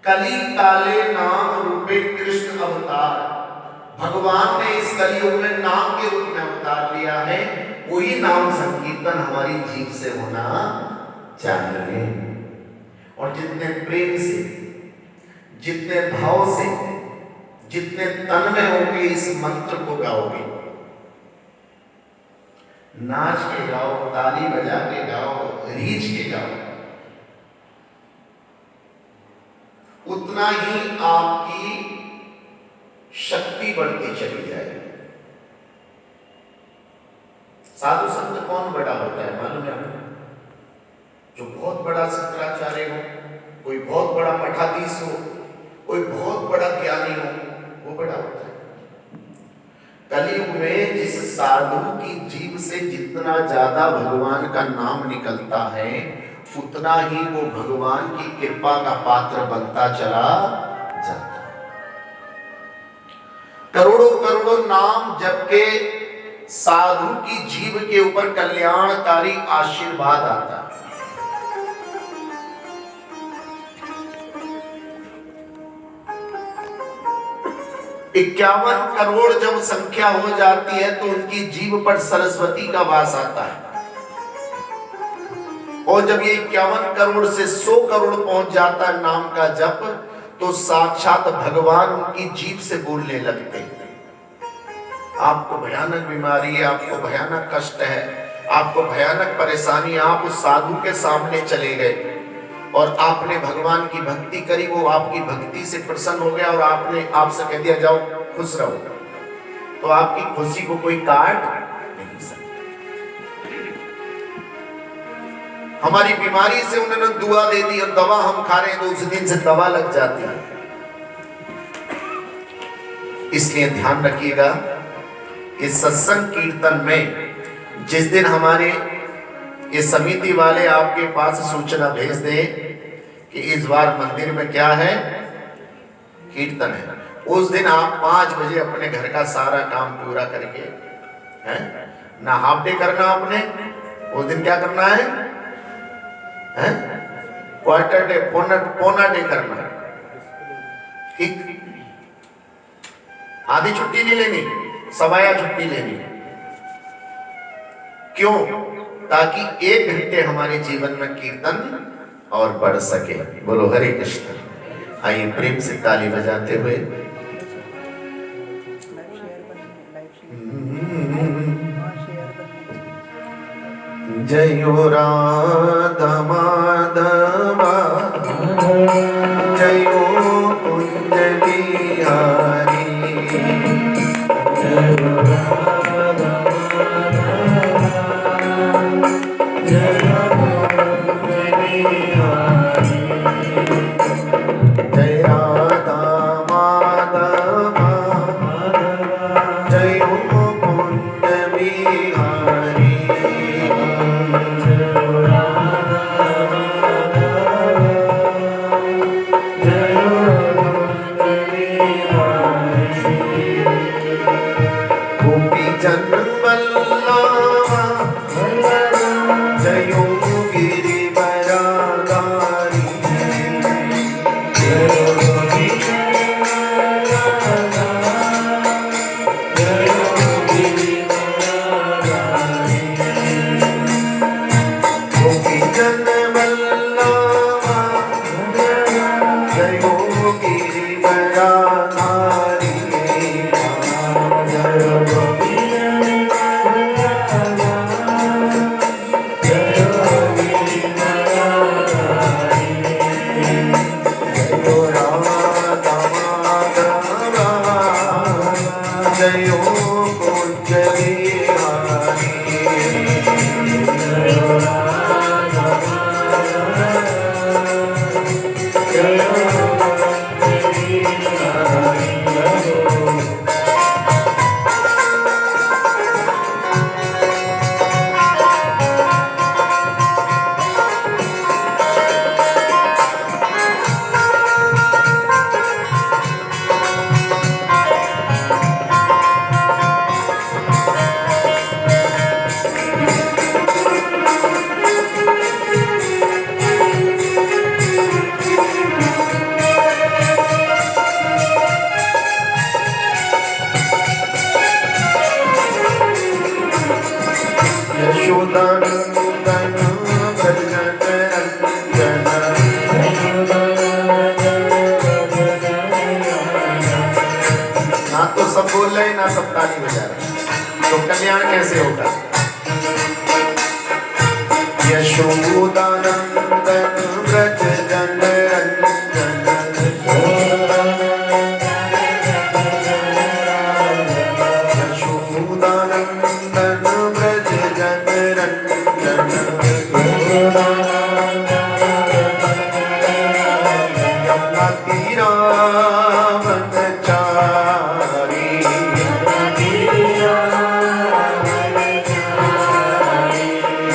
कली काले नाम रूपे कृष्ण अवतार, भगवान ने इस कलयुग में नाम के रूप में अवतार लिया है। वही नाम संकीर्तन हमारी जीभ से होना चाहिए। और जितने प्रेम से, जितने भाव से, जितने तन में होंगे इस मंत्र को गाओगे, नाच के गाओ, ताली बजा के गाओ, रीझ के गाओ, उतना ही आपकी शक्ति बढ़ती चली जाएगी। साधु संत कौन बड़ा होता है मालूम है आपको? जो बहुत बड़ा शंकराचार्य हो, कोई बहुत बड़ा मठाधीश हो, कोई बहुत बड़ा ज्ञानी हो, वो बड़ा होता है। कलयुग में जिस साधु की जीभ से जितना ज्यादा भगवान का नाम निकलता है, उतना ही वो भगवान की कृपा का पात्र बनता चला जाता है। करोड़ों करोड़ों नाम जप के साधु की जीभ के ऊपर कल्याणकारी आशीर्वाद आता है। 51 करोड़ जब संख्या हो जाती है तो उनकी जीभ पर सरस्वती का वास आता है। और जब ये 51 करोड़ से 100 करोड़ पहुंच जाता है नाम का जप, तो साक्षात भगवान उनकी जीभ से बोलने लगते हैं। आपको भयानक बीमारी है, आपको भयानक कष्ट है, आपको भयानक परेशानी, आप उस साधु के सामने चले गए और आपने भगवान की भक्ति करी, वो आपकी भक्ति से प्रसन्न हो गया और आपने आपसे कह दिया जाओ खुश रहो, तो आपकी खुशी को कोई काट नहीं सकता। हमारी बीमारी से उन्होंने दुआ दे दी और दवा हम खा रहे हैं तो उस दिन से दवा लग जाती है। इसलिए ध्यान रखिएगा, इस सत्संग कीर्तन में जिस दिन हमारे ये समिति वाले आपके पास सूचना भेज दें कि इस बार मंदिर में क्या है, कीर्तन है, उस दिन आप 5 बजे अपने घर का सारा काम पूरा करके, हैं ना हाफ डे करना, आपने उस दिन क्या करना है, हैं क्वार्टर डे, पौना डे करना, ठीक, आधी छुट्टी नहीं लेनी, सवाया छुट्टी लेनी। क्यों? ताकि 1 घंटे हमारे जीवन में कीर्तन और बढ़ सके। बोलो हरे कृष्ण। आइए प्रेम से ताली बजाते हुए जयो राधा माधवा, जयो कुंज बिहारी, जयो राधा जय ना सब ताली बजा रहे, तो कल्याण कैसे होगा? यशोदानंदन व्रज जन रंजन, यशोदानंदन व्रज जन रंजन, यमुना तीरा वनचारी,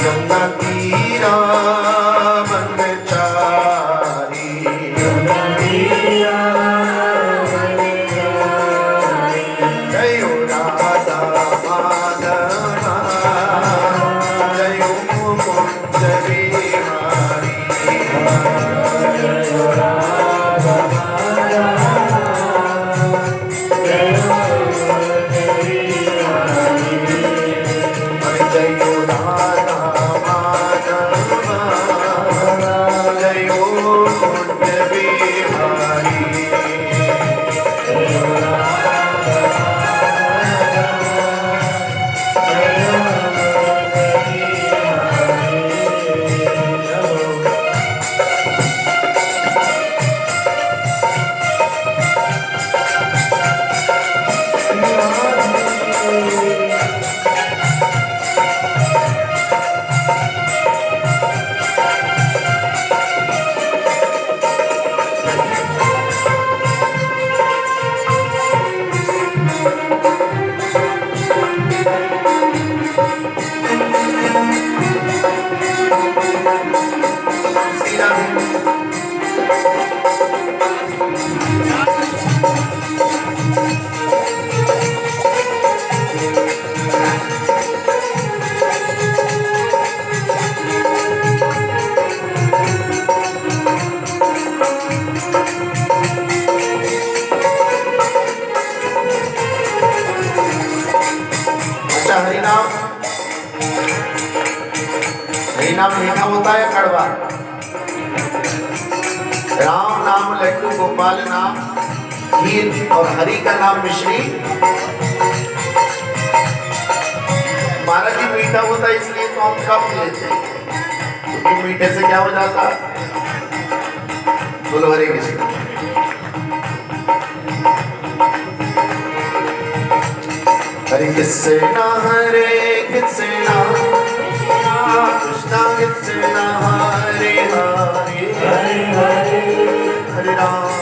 यमुना तीरा वनचारी, जयो राधा माधवा, जयो मुकुंद बिहारी, जयो राधा जयो राधा माधवा, जयो कुंज बिहारी, अच्छा हरिनाम, हरिनाम मीठा होता है कड़वा? राम नाम लड्डू, गोपाल नाम खीर, और हरि का नाम मिश्री। महाराज जी मीठा होता है इसलिए तो हम कम लेते हैं, क्योंकि मीठे से क्या हो जाता? बोलो हरे कृष्ण। हरे कृष्णा हरे कृष्णा, कृष्णा कृष्णा हरे हरे, हरे हरे, हरे राम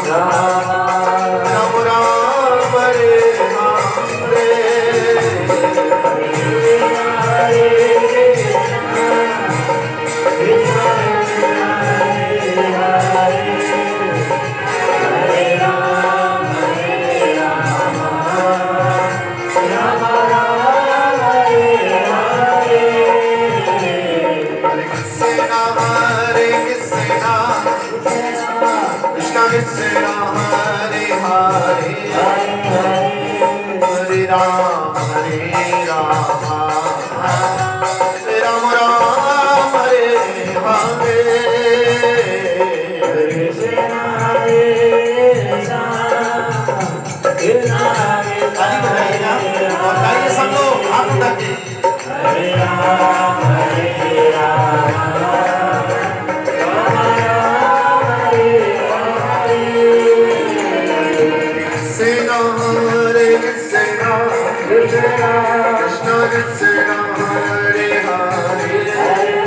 राम राम हरे हरे, कृष्णा हरे हरे, हरे राम राम राम हरे हरे, हरे कृष्णा हरे कृष्णा। ताली बजाइएगा और गाइए सब लोग हाथ उठा के, हरे राम कृष्णा कृष्णा हरे हरे,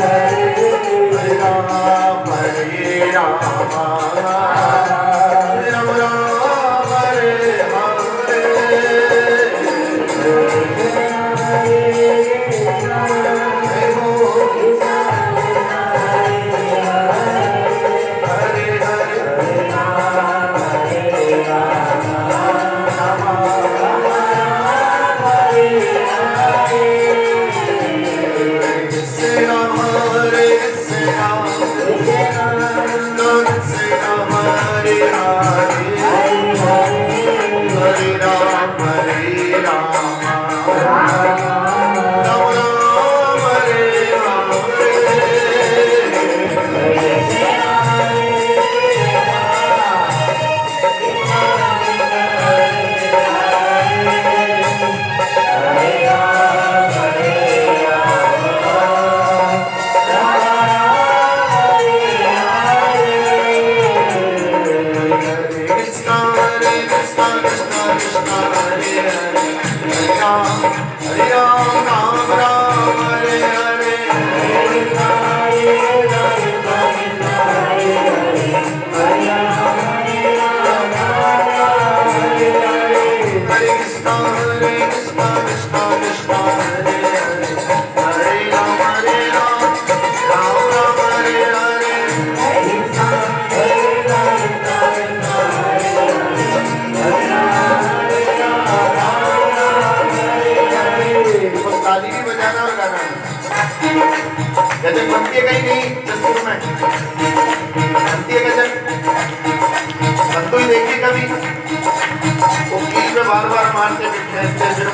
हरे Ram Ram Ram Hare Hare, Hare Krishna, Krishna Krishna,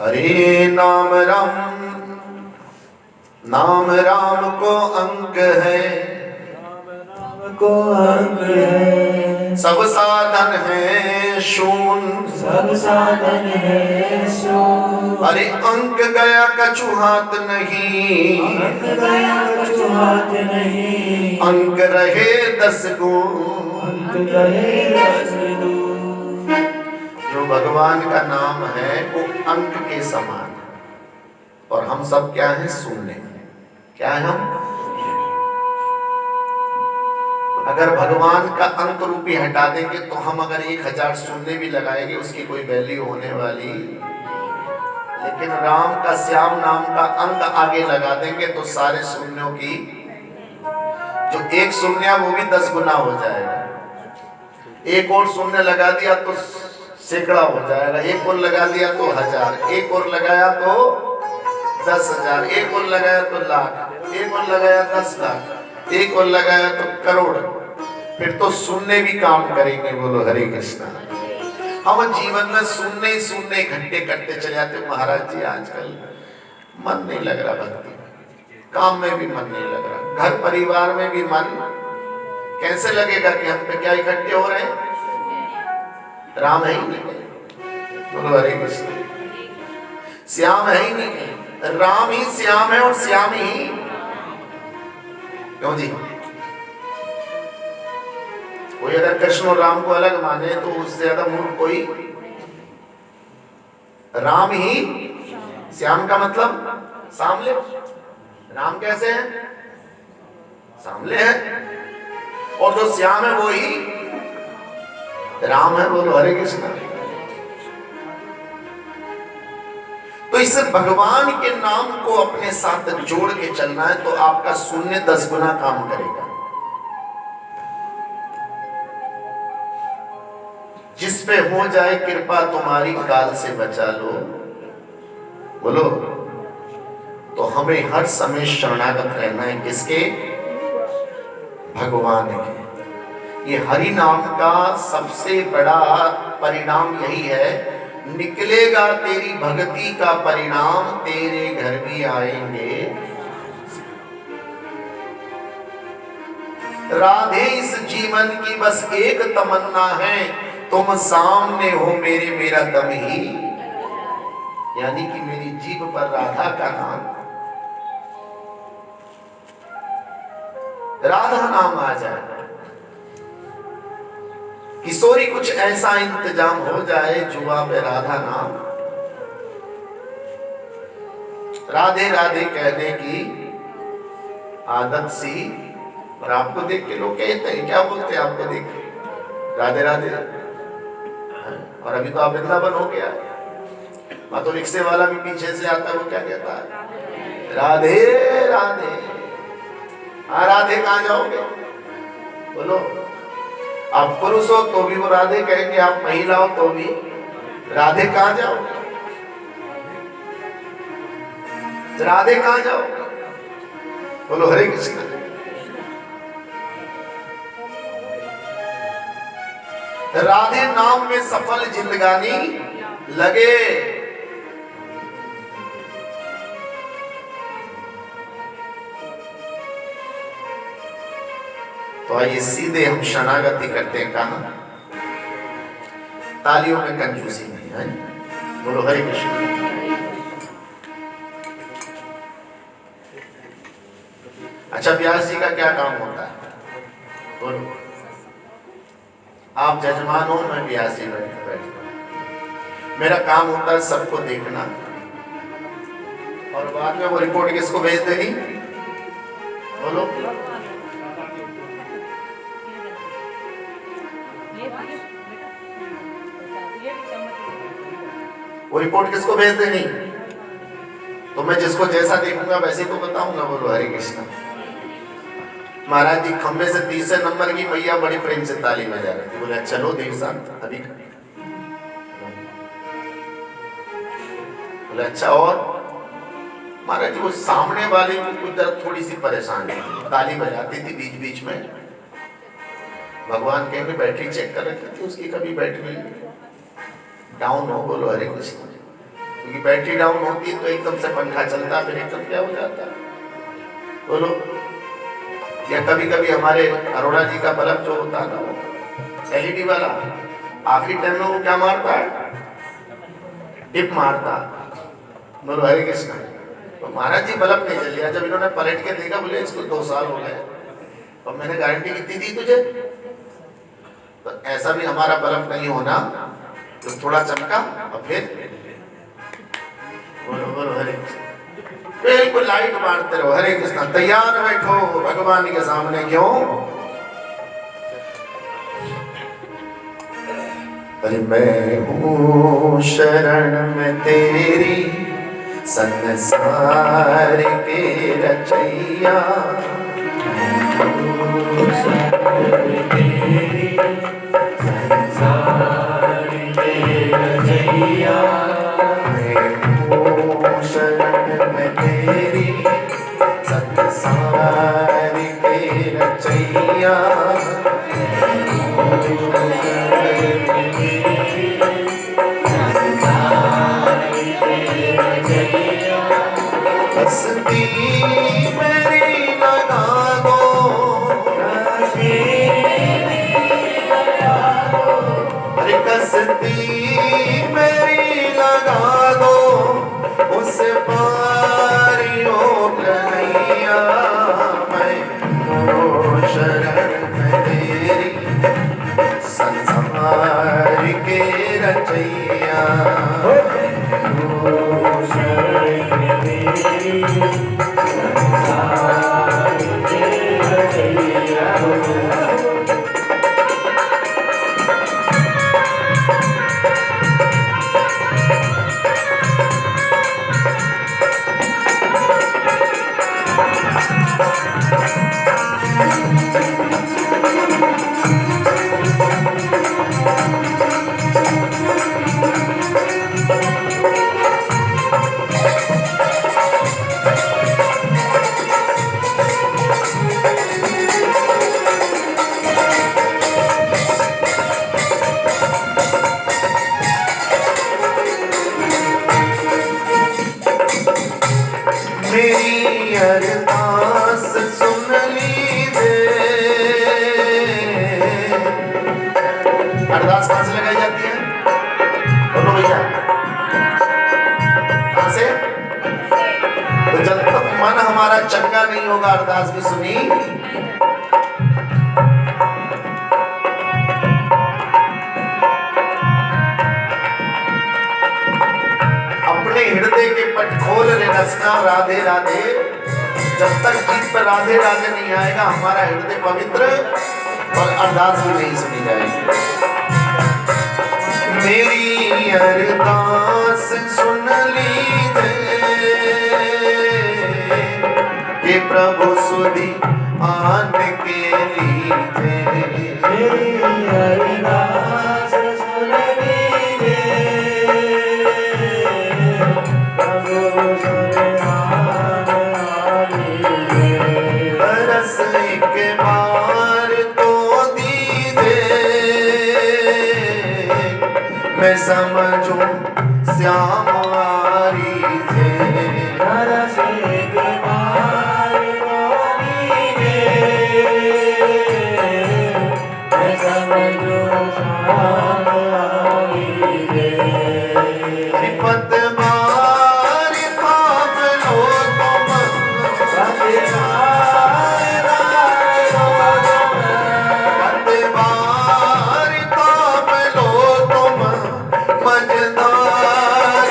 हरे नाम राम, नाम राम को अंग है, को अंग है। सब साधन है शून्य, सब साधन है शून्य। अरे अंक गया कछु हाथ नहीं, अंक गया कछु हाथ नहीं, अंक रहे 10 गुण। अंक रहे 10 गुण। जो भगवान का नाम है वो अंक के समान है, और हम सब क्या हैं? शून्य। क्या है हम? अगर भगवान का अंक रूपी हटा देंगे तो हम अगर 1000 शून्य भी लगाएंगे उसकी कोई वैल्यू होने वाली, लेकिन राम का श्याम नाम का अंक आगे लगा देंगे तो सारे शून्यों की जो एक शून्य वो भी 10 गुना हो जाएगा। एक और शून्य लगा दिया तो सैकड़ा हो जाएगा, एक और लगा दिया तो 1000, एक और लगाया तो 10,000, एक और लगाया तो लाख, एक और लगाया 10 लाख, एक और लगाया तो करोड़, फिर तो शून्य भी काम करेंगे। बोलो हरे कृष्णा। हम जीवन में शून्य ही शून्य घंटे कटते चले जाते। महाराज जी आजकल मन नहीं लग रहा, भक्ति में, काम में भी मन नहीं लग रहा, घर परिवार में भी मन कैसे लगेगा कि हम पे क्या इकट्ठे हो रहे हैं? राम है ही नहीं। बोलो हरे कृष्ण। श्याम है ही नहीं, राम ही श्याम है और श्याम ही क्यों जी? कोई अगर कृष्ण और राम को अलग माने तो उससे ज्यादा मूर्ख कोई। राम ही श्याम का मतलब सामले। राम कैसे है? सामले है, और जो श्याम है वो ही राम है। बोलो हरे कृष्ण। तो इस भगवान के नाम को अपने साथ जोड़ के चलना है तो आपका शून्य 10 गुना काम करेगा। जिस पे हो जाए कृपा तुम्हारी काल से बचा लो, बोलो, तो हमें हर समय शरणागत रहना है। किसके? भगवान के। ये हरि नाम का सबसे बड़ा परिणाम यही है, निकलेगा तेरी भक्ति का परिणाम, तेरे घर भी आएंगे। राधे इस जीवन की बस एक तमन्ना है, तुम सामने हो मेरे, मेरा दम ही, यानी कि मेरी जीभ पर राधा का नाम, राधा नाम आ जाए। किशोरी कुछ ऐसा इंतजाम हो जाए जुआ पे राधा नाम, राधे राधे कहने की आदत सी। और आपको देख के लोग कहते हैं, क्या बोलते हैं आपको देख के? राधे राधे। और अभी तो आप वृंदावन हो गया, मैं तो रिक्शे वाला भी पीछे से आता है, वो क्या कहता है? राधे राधे। हाँ, राधे कहाँ जाओगे? बोलो, आप पुरुष हो तो भी वो राधे कहेंगे, आप महिला हो तो भी राधे। कहाँ जाओगे? राधे कहाँ जाओगे? बोलो हरे कृष्ण। राधे नाम में सफल जिंदगानी लगे। तो आइए सीधे हम शरणागति करते हैं। कहां? तालियों में कंजूसी नहीं है। बोलो हरे कृष्ण। अच्छा, व्यास जी का क्या काम होता है? बोलो। आप जजमान हो, मैं व्यास जी बैठा। मेरा काम होता है सबको देखना, और बाद में वो रिपोर्ट किसको भेज देनी? बोलो। वो रिपोर्ट किसको भेज देनी? तो मैं जिसको जैसा देखूंगा वैसे ही तो बताऊंगा। बोलो हरे कृष्ण। महाराज जी खंबे से 30 नंबर की मैया बड़ी प्रेम से ताली बजा रही थी। बोले चलो देख साथ अभी। बोले अच्छा, और? महाराज जी वो सामने वाले की कुछ थोड़ी सी परेशान थी, ताली बजाती थी बीच बीच में। भगवान कहेंगे बैटरी चेक कर रखी थी उसकी, कभी बैटरी डाउन हो। बोलो हरे कृष्ण। क्योंकि बैटरी डाउन होती है तो एकदम से पंखा चलता, फिर एकदम क्या हो जाता है? बोलो। या कभी कभी हमारे अरोड़ा जी का बल्ब जो होता है ना, वो एलईडी वाला आखिरी टाइम में वो क्या मारता है, डिप मारता। बोलो हरे कृष्ण। तो महाराज जी बल्ब नहीं जल गया। जब इन्होंने पलट के देखा, बोले इसको 2 साल हो गए और मैंने गारंटी कितनी दी तुझे। तो ऐसा भी हमारा बल्ब नहीं होना तो थोड़ा चमका और फिर बोलो बोलो हरे कृष्ण, बिल्कुल लाइट मारते रहो। हरे कृष्ण। तैयार बैठो भगवान के सामने। क्यों? अरे मैं हूँ शरण में तेरी संसार के रचैया। संसार के रचैया। मैं हूँ शरण में तेरी संसार के रचैया। कसती मेरी लगा दो, अरे कसती मेरी लगा दो, उस पारियों कन्हैया। मैं हूँ शरण में तेरी संसार के रचैया। मेरी अरदास सुन लीजिए। अरदास कहाँ से लगाई जाती है? बोलो भैया, कहाँ से? तो जब तक मन हमारा चंगा नहीं होगा अरदास भी सुनी। अपने हृदय के पट खोल ले रसना राधे राधे। जब तक गीत पर राधे राधे नहीं आएगा हमारा हृदय पवित्र और अरदास भी नहीं सुनी जाएगी। मेरी अरदास सुन लीजिए कि प्रभु सुधी आन के लीजिए। मेरी अरदास सुन लीजिए, प्रभु सुधान लीजिए। बरस एक बार तो दीजिए, मैं समझूं श्याम आरी जे। बरस एक बार तो दीजिए, मैं समझूं श्याम आरी जे। विपत बार थाम लो तुम, विपत बार थाम लो तुम, मझधार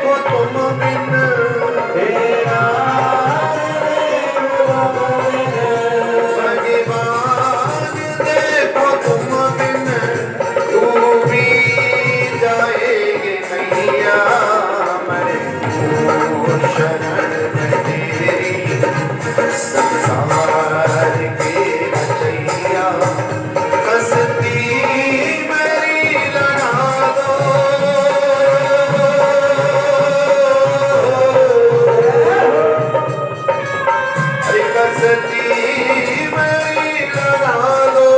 देखो तुम बिन भगवान देखो तुम बिन डूबी जाएगी नैया मैं हूँ शरण में तेरी संसार के रचैया कस्ती मेरी लगा दो अरे कस्ती मेरी लगा दो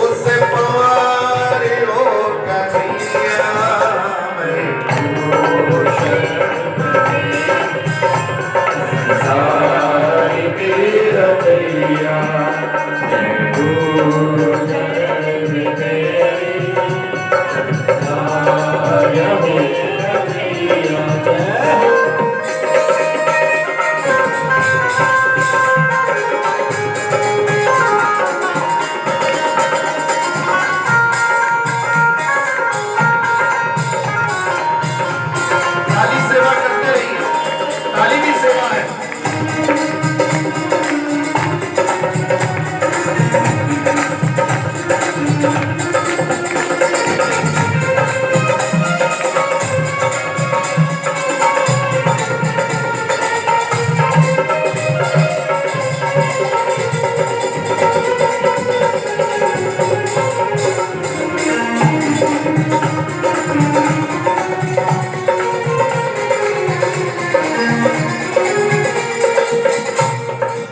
उससे पार हो कन्हैया मैं हूँ शरण सारी की रचैया मैं हूँ शरण में तेरी सारी की रचैया मैं हूँ ताली सेवा करते रहिए ताली भी सेवा है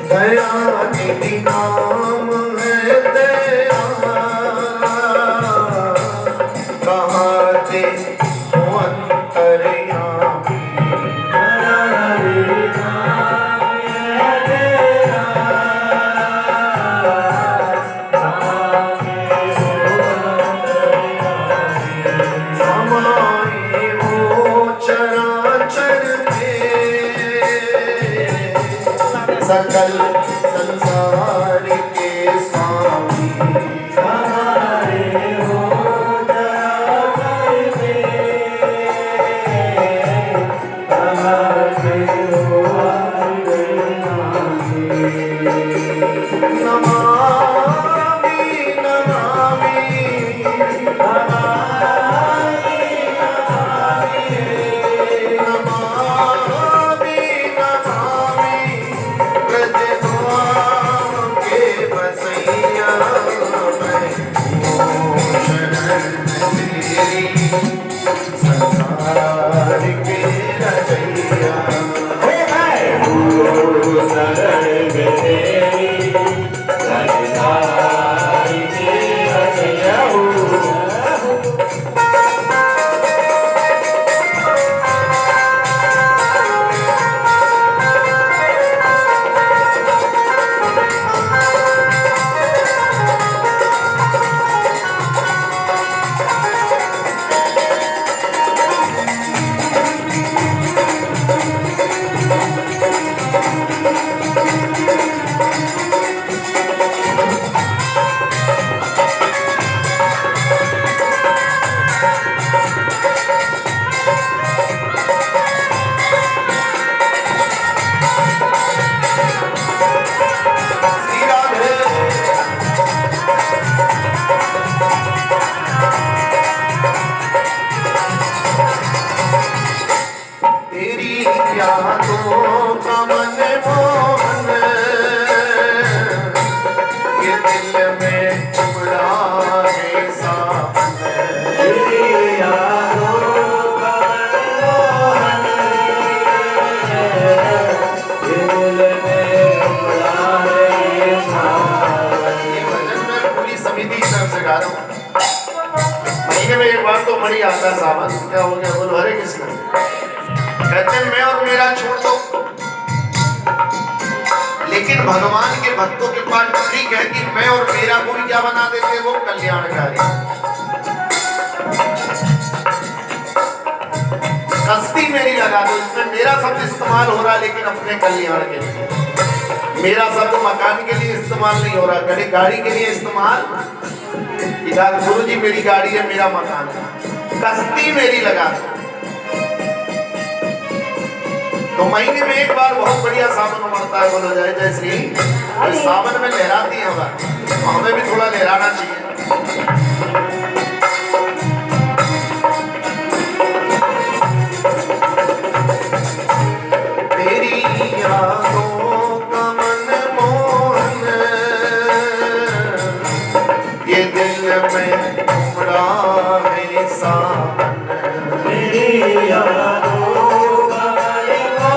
दया निधि नाम है दया कहते हो अंतर्यामी समाये हो चराचर में सकल संसार के स्वामी हमारे हो चराचर में हमारे हो नमामि नमामि नमामि नमामि ब्रजधाम के बसैया मैं हूँ शरण तेरी संसार के रचैया शरण में तेरी सारी की रचैया हूँ श्री राधे तेरी यादों का मन मोहन ये दिल में उमड़ा है सावन तेरी यादों का मनमोहन ये दिल में उमड़ा है सावन ये भजन मैं पूरी समिति की तरफ से गा रहा हूँ महीने में एक बार तो मणि आता है सावन क्या हो गया बोलो हरे कृष्ण कहते हैं मैं और मेरा छोड़ दो लेकिन भगवान के भक्तों के पास ठीक है कि मैं और मेरा को भी क्या बना देते वो कल्याणकारी कस्ती मेरी लगा दो इसमें मेरा शब्द इस्तेमाल हो रहा है लेकिन अपने कल्याण के लिए मेरा शब्द मकान के लिए इस्तेमाल नहीं हो रहा गाड़ी के लिए इस्तेमाल गुरु जी मेरी गाड़ी है मेरा मकान है कस्ती मेरी लगा दो तो महीने में एक बार बहुत बढ़िया सावन उमड़ता है, बोलो जय जय श्री। तो सावन में लहराती है हवा, तो हमें भी थोड़ा लहराना चाहिए। तेरी यादों का मनमोहन ये दिल में उमड़ा है सावन। तेरी यादों का मनमोहन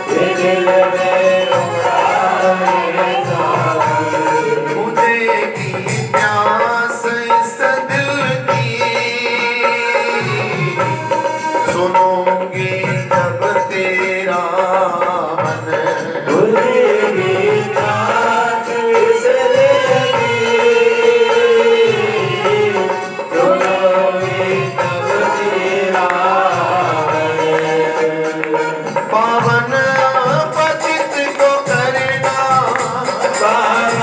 ये दिल में उमड़ा है सावन। बुझेगी प्यास इस दिल की, सुनूंगी जब तेरा मन। बुझेगी प्यास इस दिल की, सुनूंगी जब तेरा मन। पावन पतित को करना, पावन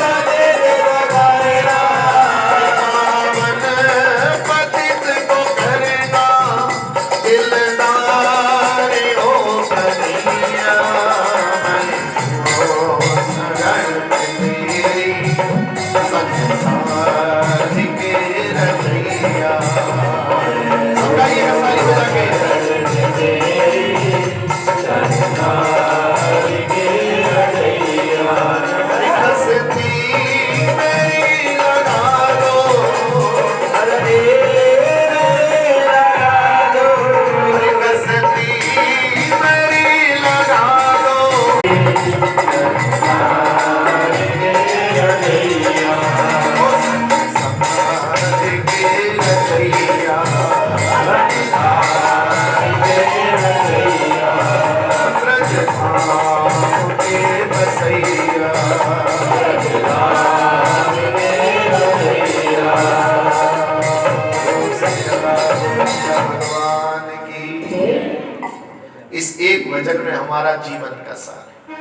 पतित को करना, पावन पतित को करना, दिलदार हो कन्हैया। ओ शरण तेरी संसार के रचैया। गाइएगा सारी बजा के। हंसती मेरी लगा दो, अरे हंसती मेरी लगा दो। ओ संसार के रचैया, ब्रज धाम के बसैया। भगवान की। इस एक भजन में हमारा जीवन का सार है।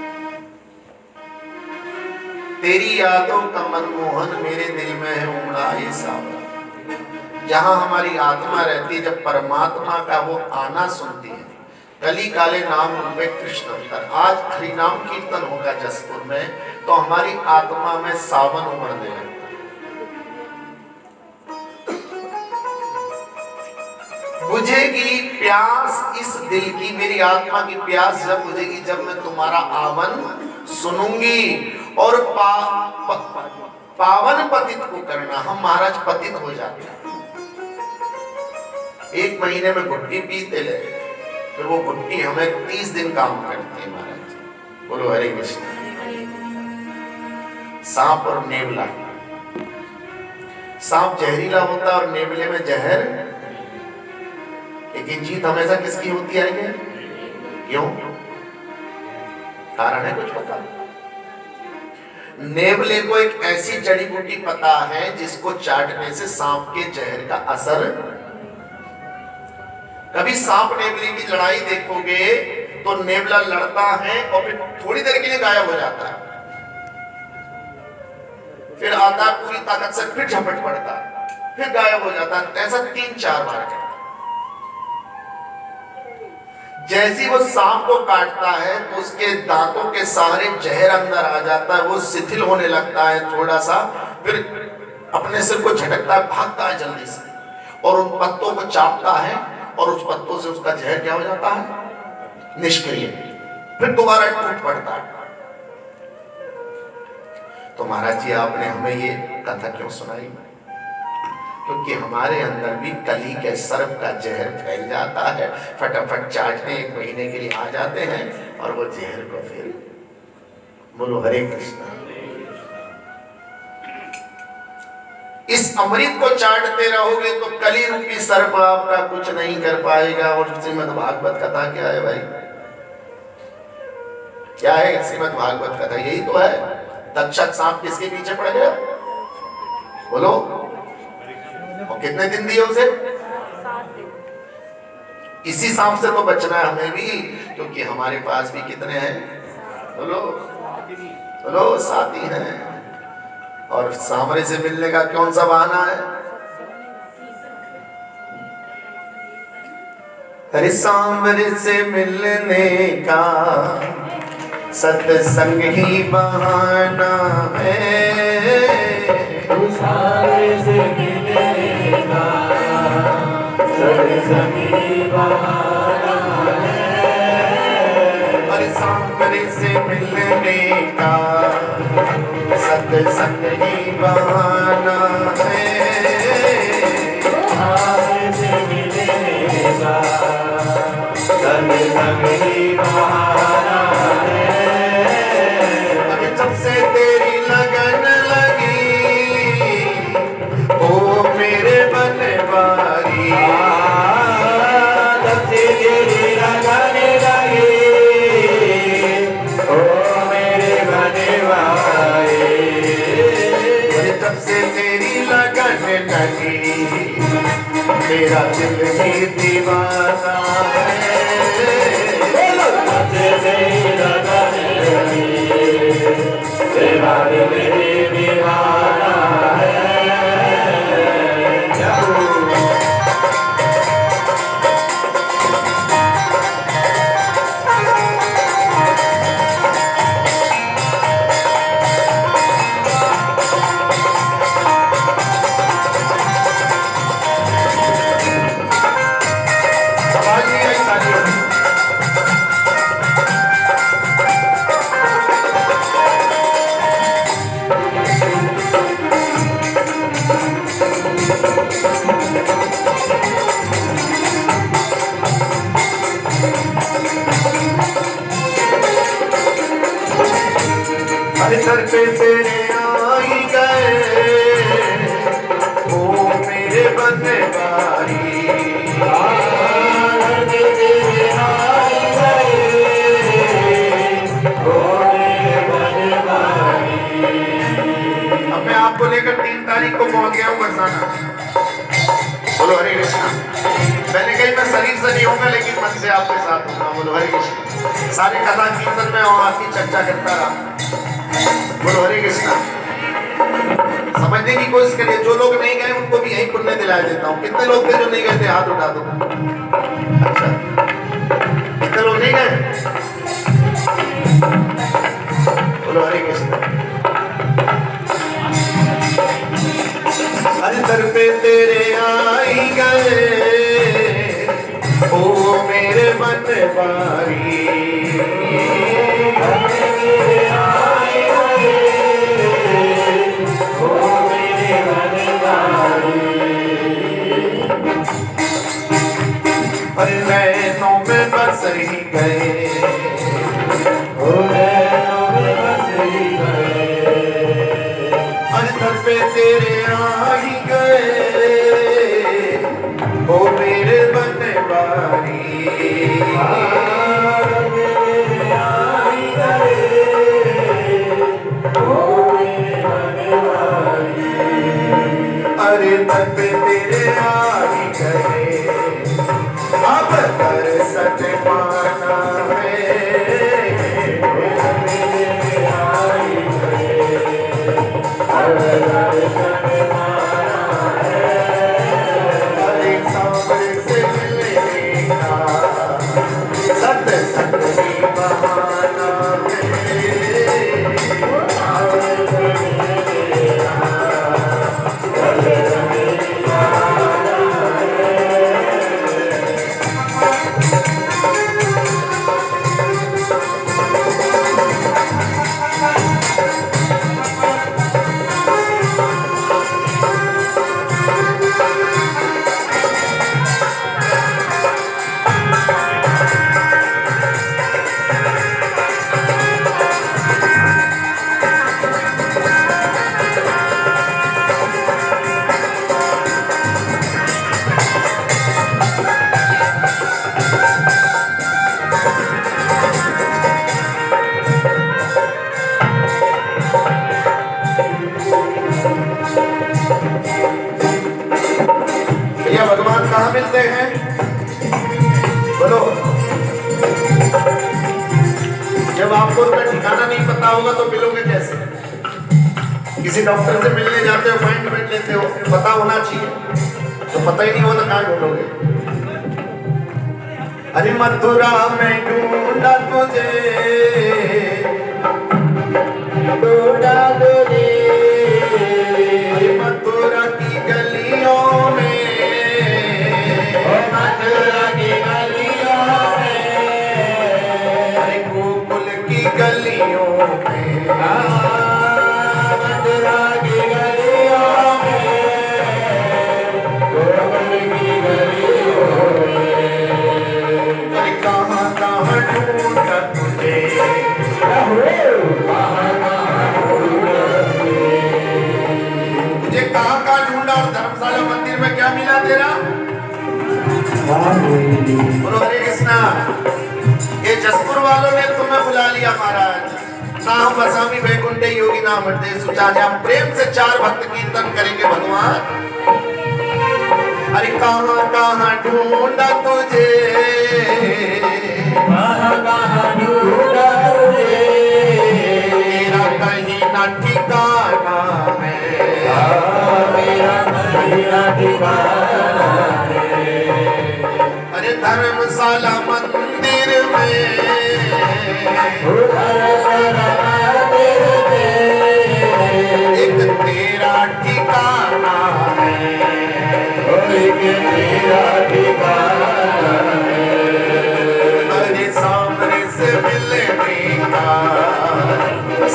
तेरी यादों का मनमोहन मेरे दिल में है उमड़ा ये सावन। जहां हमारी आत्मा रहती है, जब परमात्मा का वो आना सुनती है, कली काले नाम रूपे कृष्ण अवतार। आज हरि नाम कीर्तन होगा जसपुर में, तो हमारी आत्मा में सावन उमड़ने लगता है। बुझेगी प्यास इस दिल की, मेरी आत्मा की प्यास जब बुझेगी, जब मैं तुम्हारा आवन सुनूंगी। और पावन पतित को करना, हम महाराज पतित हो जाते हैं। एक महीने में घुट्टी पीते ले, फिर वो घुट्टी हमें 30 दिन काम करती है महाराज। बोलो हरे कृष्ण। सांप और नेवला, सांप जहरीला होता है और नेवले में जहर, लेकिन जीत हमेशा किसकी होती है? क्यों? कारण है कुछ पता? नेवले को एक ऐसी जड़ी बूटी पता है जिसको चाटने से सांप के जहर का असर। कभी सांप नेवले की लड़ाई देखोगे तो नेवला लड़ता है और फिर थोड़ी देर के लिए गायब हो जाता है, फिर आता है पूरी ताकत से, फिर झपट पड़ता है, फिर गायब हो जाता है। ऐसा 3-4 बार करता है। जैसी वो सांप को काटता है तो उसके दांतों के सहारे जहर अंदर आ जाता है, वो शिथिल होने लगता है थोड़ा सा, फिर अपने सिर को झटकता है, भागता है जल्दी से और उन पत्तों को चाटता है और उस पत्तों से उसका जहर क्या हो जाता है? निष्क्रिय। फिर दोबारा टूट पड़ता है। तो महाराज जी आपने हमें ये कथा क्यों सुनाई? क्योंकि हमारे अंदर भी कली के सर्प का जहर फैल जाता है, फटाफट चाटने 1 महीने के लिए आ जाते हैं और वो जहर को फिर। बोलो हरे कृष्ण। इस अमृत को चाटते रहोगे तो कली रूपी सर्प आपका कुछ नहीं कर पाएगा। और श्रीमद् भागवत कथा क्या है भाई? क्या है श्रीमद् भागवत कथा? यही तो है। तक्षक सांप किसके पीछे पड़ गया? बोलो। और कितने दिन दिए उसे? इसी सांप से तो बचना है हमें भी, क्योंकि हमारे पास भी कितने हैं? बोलो बोलो, साथी हैं। और सामने से मिलने का कौन सा बहाना है? अरे सांवरे से मिलने का सत्संग ही बहाना है। सारे से मिलने का सत्संग ही बहाना है। अरे सांवरे से मिलने का सत्संग ही बहाना है। सारे से मिलने का सत्संग ही बहाना है। अरे जब से तेरी लगन लगी ओ मेरे बनवारी, जब से तेरी लगन लगी ओ मेरे बनवारी। जब से तेरी लगन लगी मेरा दिल ही दीवाना है। जब से तेरी लगन लगी तेरा दिल ही दीवाना है। आवाज नहीं आई तालियों की। अरे सर पे तेरे आई गए ओ मेरे बनवारी। अब मैं आपको लेकर 3 तारीख को पहुंच गया हूँ बरसाना। बोलो हरे कृष्णा। मैंने कही मैं शरीर से नहीं होगा लेकिन मन से आपके साथ होगा। बोलो हरे कृष्णा। सारे कथा कीर्तन में और आपकी चर्चा करता रहा। बोलो हरे कृष्णा। समझने की कोशिश करिए। जो लोग नहीं गए उनको भी यही पुण्य दिला देता हूँ। कितने लोग थे जो नहीं गए थे? हाथ उठा दो। अच्छा, कितने लोग नहीं गए? बोलो हरे कृष्णा। अरे दर पे तेरे आई गए ओ मेरे बनवारी। अरे नैनों में बस ही गए ओ नैनों में बस ही गए। अरे दर पे तेरे आ ही गए ओ मेरे बनवारी। अरे दर पे तेरे आ ही गए अब कर सच पाना अरे सांवरे से मिलने का सत्संग ही बहाना भगवान कहाँ मिलते हैं? बोलो। जब आपको उनका ठिकाना नहीं पता होगा तो मिलोगे कैसे? किसी डॉक्टर से मिलने जाते हो, अपॉइंटमेंट लेते हो, पता होना चाहिए। तो पता ही नहीं होगा तो कहाँ ढूंढोगे? अरे मथुरा में ढूंढा तुझे, ढूंढा तुझे, अरे मथुरा की गलियों में, मथुरा की गलियों में, अरे गोकुल की गलियों में, मथुरा की गलियों में, गोकुल की गलियों में। अरे कहाँ कहाँ ढूंढा तुझे, तुझे कहाँ कहाँ ढूंढा और धर्मशाला मंदिर में क्या मिला तेरा? बोलो हरे कृष्णा। ये जसपुर वालों ने तुम्हें बुला लिया महाराज। नाम वसामी वैकुंठे योगी नाम हृदय सुजान। हम प्रेम से 4 भक्त कीर्तन करेंगे भगवान। अरे कहाँ कहाँ ढूंढा तुझे, कहाँ कहाँ ढूंढा तुझे, तेरा कहीं न ठिकाना है, मेरा कहीं न ठिकाना है। अरे धर्मशाला मंदिर में, धर्मशाला मंदिर में, एक तेरा ठिकाना है, एक तेरा ठिकाना है। अरे सामने से मिलने का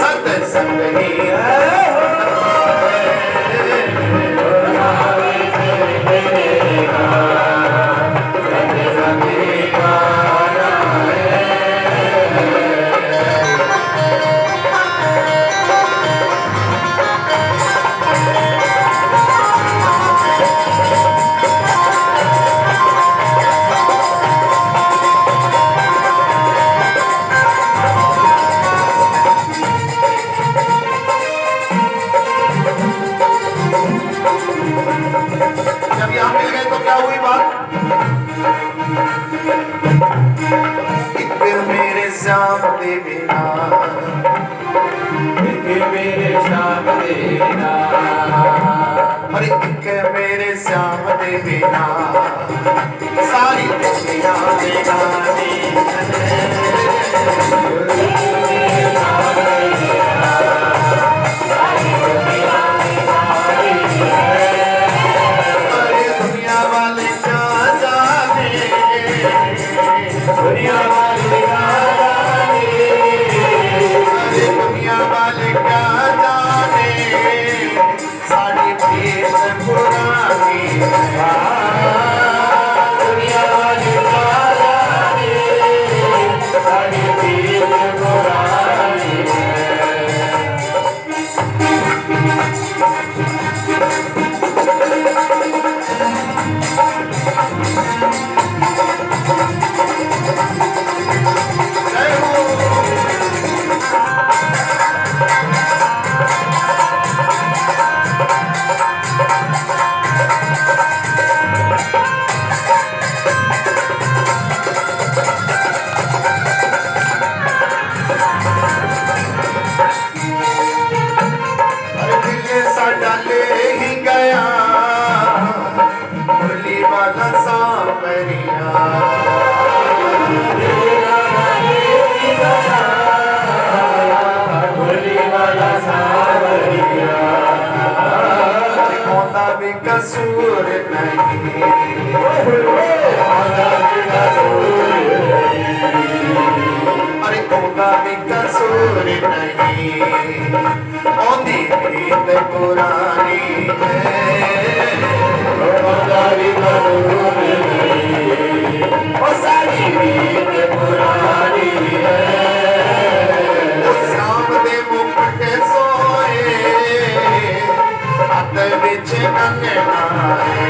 सत्संग ही है, जब यहाँ मिल गए तो क्या हुई बात? एक मेरे श्याम देविना, एक मेरे श्याम देना, अरे एक मेरे श्याम देविना, सारी दुनिया देगानी अरे दुनिया वाले क्या जाने, दुनिया वाली गाने, अरे दुनिया वाले क्या जाने, साड़ी प्रीत पुरानी दुनिया वाली गाने, सारी प्रीत पुरानी है। जय हो। अरे दिल साडा ले ही गया, मुरली वाला सांवरिया, मुरली वाला सावरिया, अरे कौंदा भी कसूर नहीं, अरे कौंदा भी कसूर नहीं, औंधी प्रीत पुरानी है, ओ सारी प्रीत पुरानी है। ओ श्याम दे मुकुट सोए, हाथ विच कंगना है,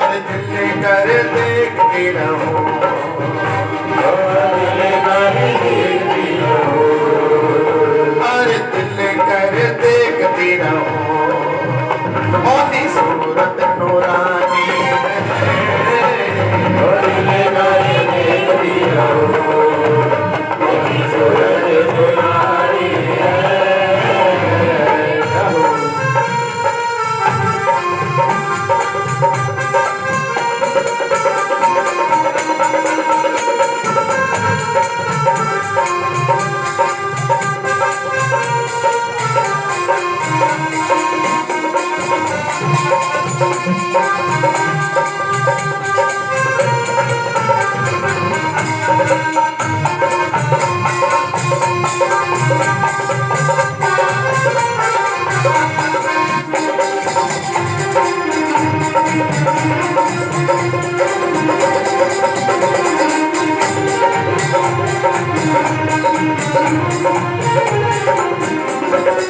अरे दिल कर देखती रहूं,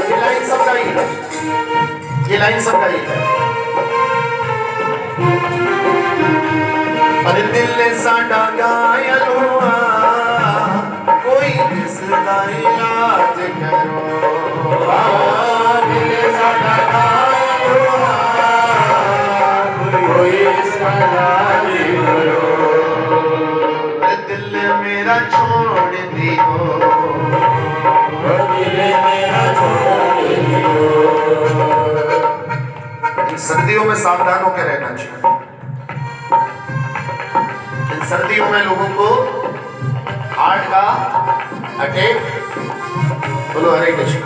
ये लाइन सबका ही है, ये लाइन सबका ही है। अरे दिल साडा घायल हुआ, कोई इसका इलाज करो। दिल साडा घायल हुआ, कोई इसका इलाज करो। अरे दिल मेरा छोड़ दियो, दिल मेरा छोड़ दियो। इन सर्दियों में सावधान होकर रहना चाहिए। इन सर्दियों में लोगों को हार्ट का अटैक, बोलो हरे कृष्ण।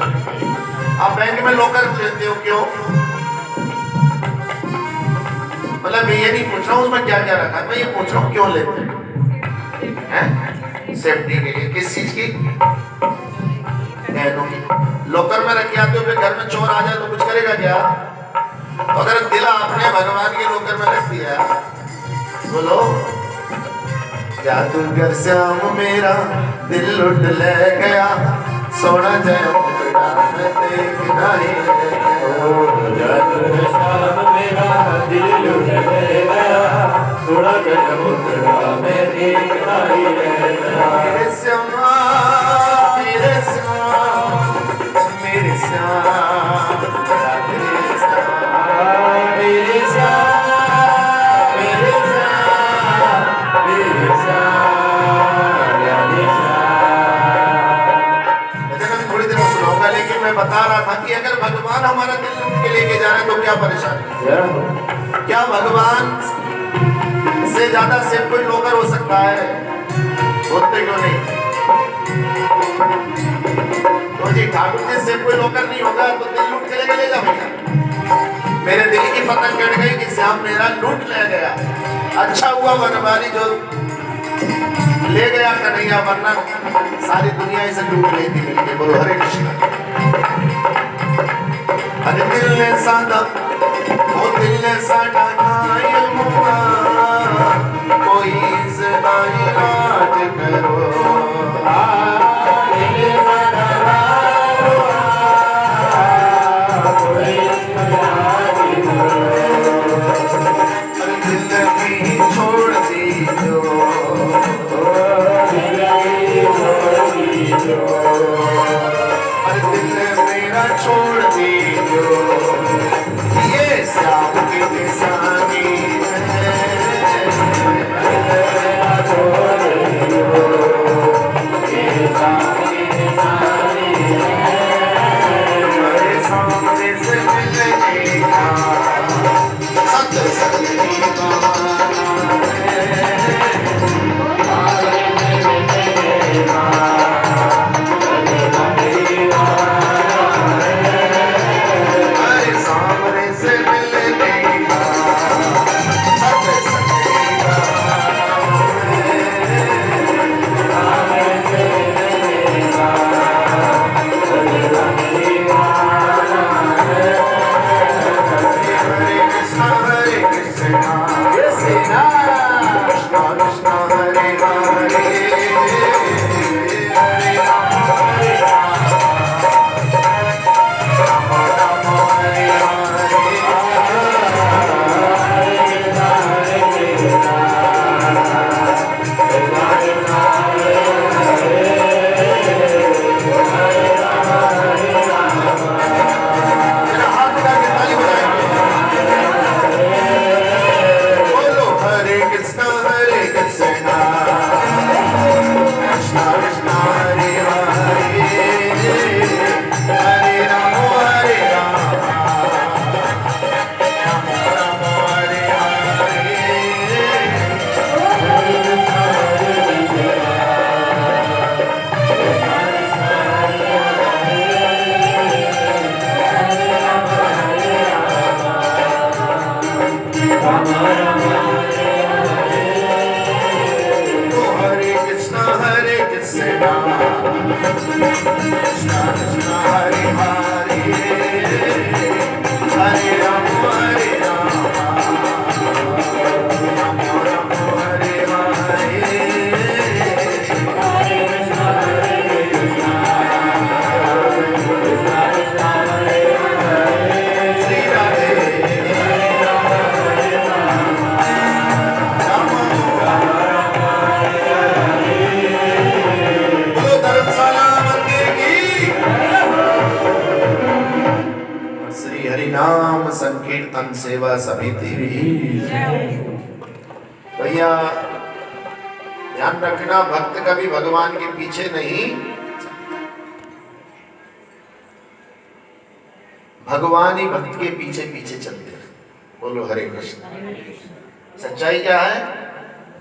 आप बैंक में लॉकर लेते हो क्यों? मतलब मैं ये नहीं पूछ रहा हूँ उसमें क्या क्या रखा है, मैं ये पूछ रहा हूँ क्यों लेते हैं? सेफ्टी के लिए। किस चीज की? गहनों की। लॉकर में रख के आते हो, फिर घर में चोर आ जाए तो कुछ करेगा क्या? अगर दिल आपने भगवान के लॉकर में रख दिया, बोलो जादूगर श्याम मेरा दिल लुट ले गया, सोना जय मुकड़ा मैं देखना ही रह गया। जादूगर श्याम मेरा दिल लुट ले गया, सोना जय मुकड़ा मैं देखना ही रह गया। मेरे श्यामा, मेरे श्याम, मेरे श्याम, मेरे श्याम, मेरे श्याम, मेरे श्याम, मेरे श्याम, मेरे श्याम। भजन अभी थोड़ी देर में सुनाऊंगा, लेकिन मैं बता रहा था कि अगर भगवान हमारा दिल लूट के लेके जा रहे हैं तो क्या परेशानी है? क्या भगवान से ज्यादा सेफ कोई लोकर हो सकता है? होते क्यों नहीं? तो जी ठाकुर जी से कोई लोकर नहीं होगा तो दिल लूट के लेके ले जा भैया। मेरे दिल की पतंग कट गई कि श्याम मेरा लूट ले गया। अच्छा हुआ वनवारी जो ले गया कन्हैया, वरना सारी दुनिया इसे लूट लेती मिलके। बोलो हरे कृष्ण। अरे दिल ने सादा, वो दिल ने सादा घायल हुआ, कोई इसका इलाज करो। दिल साडा घायल हुआ, कोई इसका इलाज करो। अरे जिंदगी छोड़ दीजो, जिंदगी छोड़ दीजो। अरे दिल मेरा छोड़ दीजो, ये श्याम की निशानी है। मेरा छोड़ दीजो, ये सामने निशानी है। मेरे सामने से मिलने का सत्संग की बहाना है। आगे मिलने का संकीर्तन सेवा समिति भी। भैया ध्यान रखना, भक्त कभी भगवान के पीछे नहीं, भगवान ही भक्त के पीछे पीछे चलते हैं। बोलो हरे कृष्ण। सच्चाई क्या है?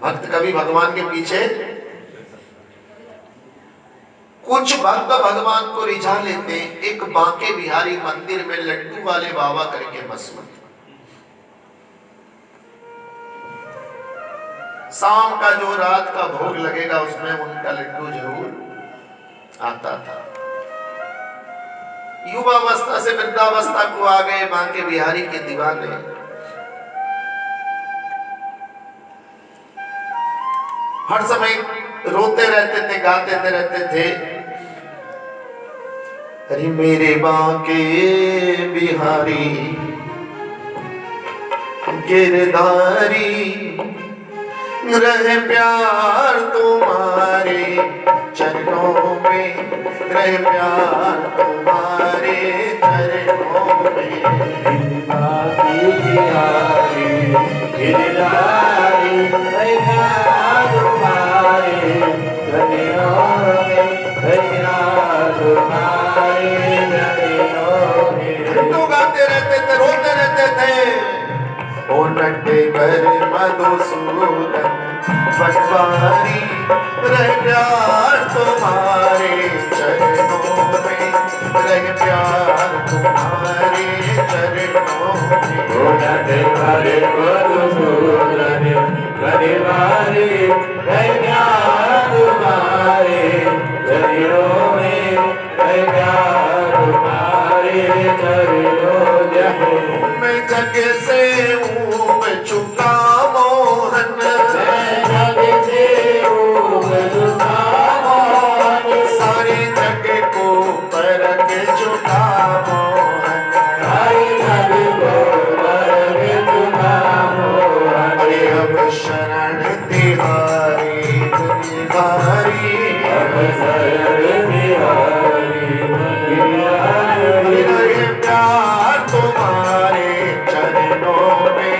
भक्त कभी भगवान के पीछे, कुछ भक्त भगवान को रिझा लेते हैं। एक बांके बिहारी मंदिर में लड्डू वाले बाबा करके मशहूर, शाम का जो रात का भोग लगेगा उसमें उनका लड्डू जरूर आता था। युवावस्था से वृद्धावस्था को आ गए बांके बिहारी के दीवाने। हर समय रोते रहते थे, गाते रहते थे, अरे मेरे बांके बिहारी गिरधारी, रहे प्यार तुम्हारे चरणों में, रहे प्यार तुम्हारे चरणों में। बांके बिहारी गिरधारी, रहे प्यार तुम्हारे चरणों में, रहे प्यार तुम्हारे चरणों में। घंटों गाते रहते थे, रोते रहते थे। ओ नटे कर मधुसूदन पटवारी, रहे प्यार तुम्हारे चरणों में, रहे प्यार तुम्हारे चरणों में। ओ नटे कर मधुसूदन पटवारी, रहे प्यार तुम्हारे चरणों में, रहे प्यार तुम्हारे चरणों में। मैं जग से ऊब चुका मोहन, मैं जग से ऊब चुका मोहन, सारे जग को परख चुका मोहन, सारे जग को परख चुका मोहन। अरे अब शरण तिहारी तिहारी, अब शरण तिहारी तिहारी, रहे प्यार तुम्हारे चरणों में,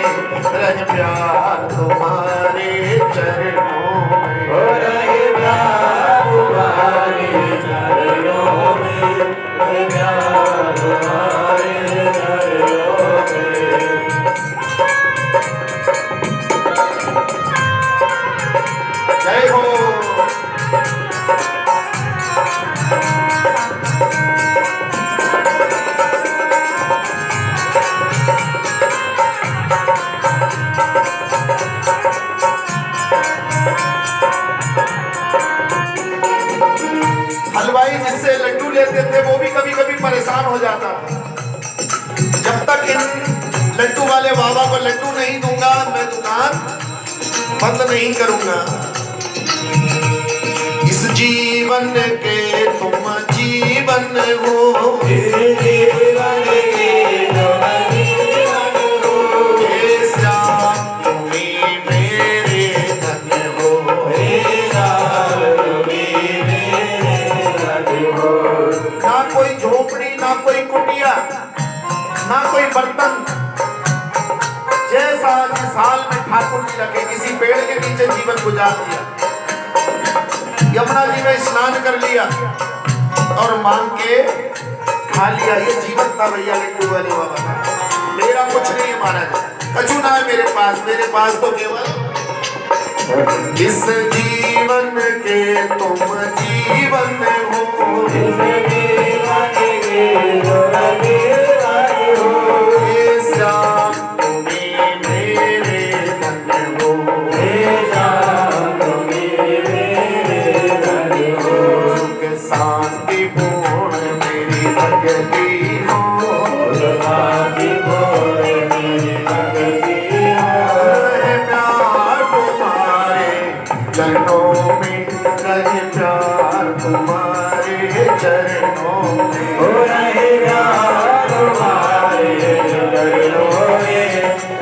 रहे प्यार तुम्हारे चरणों में। हो रहे प्यार तुम्हारे चरणों में, रहे प्यार तुम्हारे चरणों में। जय हो। हलवाई जिससे लड्डू लेते थे वो भी कभी कभी परेशान हो जाता था। जब तक इन लड्डू वाले बाबा को लड्डू नहीं दूंगा मैं दुकान बंद नहीं करूंगा। इस जीवन के तुम जीवन हो, इस जीवन के तुम जीवन हो, हे श्याम तुम्ही मेरे धन हो, हे श्याम तुम्ही मेरे धन हो। ना कोई झोपड़ी ना कोई कुटिया ना कोई बर्तन, जैसा जिस हाल में ठाकुर जी रखे, किसी पेड़ के नीचे जीवन गुजार दिया, यमुना जी में स्नान कर लिया और मांग के खा लिया। ये जीवन था भैया लड्डू वाले बाबा का। मेरा कुछ नहीं है महाराज, कछु ना है मेरे पास तो केवल इस जीवन के तुम जीवन हो, इस जीवन के तुम जीवन हो, हे श्याम तुम्ही मेरे धन हो, हे श्याम तुम्ही मेरे धन हो। सुख शांति पूर्ण मेरी भक्ति हो, शांति पूर्ण मेरी भक्ति हो। रहे प्यार तुम्हारे चरणों में, रहे प्यार तुम्हारे चरणों में। हो रहे प्यार तुम्हारे चरणों में,